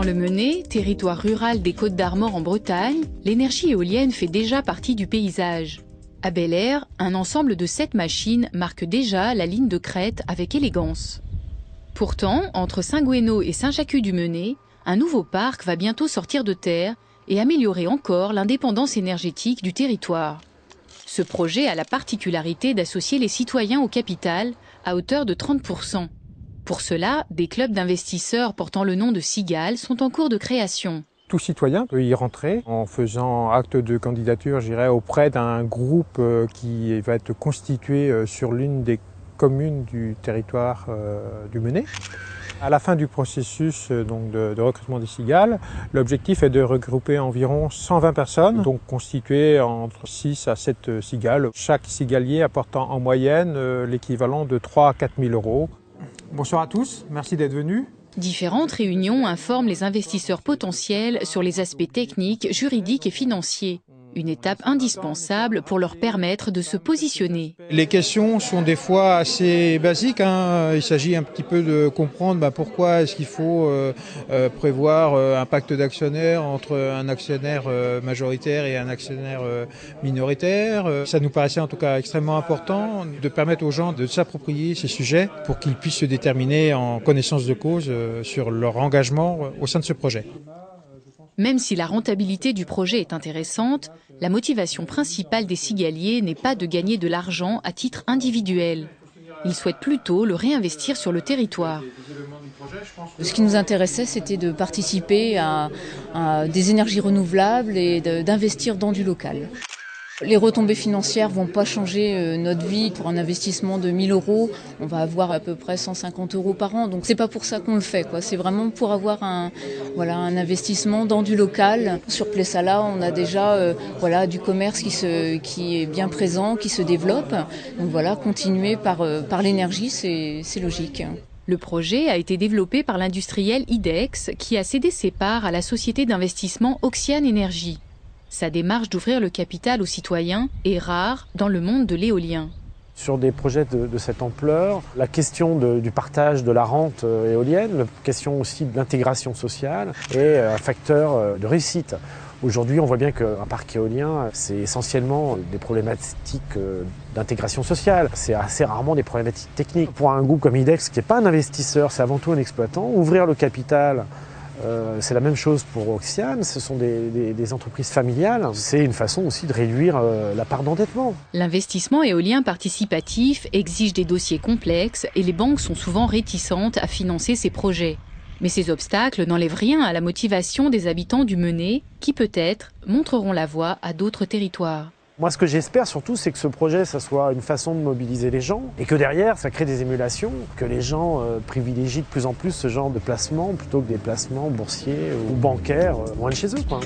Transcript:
Dans le Mené, territoire rural des Côtes-d'Armor en Bretagne, l'énergie éolienne fait déjà partie du paysage. À Bel-Air, un ensemble de 7 machines marque déjà la ligne de crête avec élégance. Pourtant, entre Saint-Gouénot et Saint-Jacques-du-Mené, un nouveau parc va bientôt sortir de terre et améliorer encore l'indépendance énergétique du territoire. Ce projet a la particularité d'associer les citoyens au capital à hauteur de 30%. Pour cela, des clubs d'investisseurs portant le nom de Cigale sont en cours de création. Tout citoyen peut y rentrer en faisant acte de candidature, auprès d'un groupe qui va être constitué sur l'une des communes du territoire du Mené. À la fin du processus de recrutement des cigales, l'objectif est de regrouper environ 120 personnes, donc constituées entre 6 à 7 cigales, chaque cigalier apportant en moyenne l'équivalent de 3 à 4 000 euros. Bonsoir à tous, merci d'être venus. Différentes réunions informent les investisseurs potentiels sur les aspects techniques, juridiques et financiers. Une étape indispensable pour leur permettre de se positionner. Les questions sont des fois assez basiques. Il s'agit un petit peu de comprendre pourquoi est-ce qu'il faut prévoir un pacte d'actionnaires entre un actionnaire majoritaire et un actionnaire minoritaire. Ça nous paraissait en tout cas extrêmement important de permettre aux gens de s'approprier ces sujets pour qu'ils puissent se déterminer en connaissance de cause sur leur engagement au sein de ce projet. Même si la rentabilité du projet est intéressante, la motivation principale des cigaliers n'est pas de gagner de l'argent à titre individuel. Ils souhaitent plutôt le réinvestir sur le territoire. Ce qui nous intéressait, c'était de participer à des énergies renouvelables et d'investir dans du local. Les retombées financières vont pas changer notre vie. Pour un investissement de 1 000 €, on va avoir à peu près 150 € par an. Donc c'est pas pour ça qu'on le fait, quoi. C'est vraiment pour avoir un investissement dans du local. Sur Plessala, on a déjà du commerce qui est bien présent, qui se développe. Donc continuer par l'énergie, c'est logique. Le projet a été développé par l'industriel IDEX qui a cédé ses parts à la société d'investissement Oxiane Énergie. Sa démarche d'ouvrir le capital aux citoyens est rare dans le monde de l'éolien. Sur des projets de cette ampleur, la question du partage de la rente éolienne, la question aussi de l'intégration sociale est un facteur de réussite. Aujourd'hui, on voit bien qu'un parc éolien, c'est essentiellement des problématiques d'intégration sociale. C'est assez rarement des problématiques techniques. Pour un groupe comme IDEX, qui n'est pas un investisseur, c'est avant tout un exploitant, ouvrir le capital, c'est la même chose pour Oxiane, ce sont des entreprises familiales. C'est une façon aussi de réduire la part d'endettement. L'investissement éolien participatif exige des dossiers complexes et les banques sont souvent réticentes à financer ces projets. Mais ces obstacles n'enlèvent rien à la motivation des habitants du Mené qui peut-être montreront la voie à d'autres territoires. Moi, ce que j'espère surtout, c'est que ce projet, ça soit une façon de mobiliser les gens et que derrière, ça crée des émulations, que les gens privilégient de plus en plus ce genre de placements plutôt que des placements boursiers ou bancaires loin de chez eux, quoi.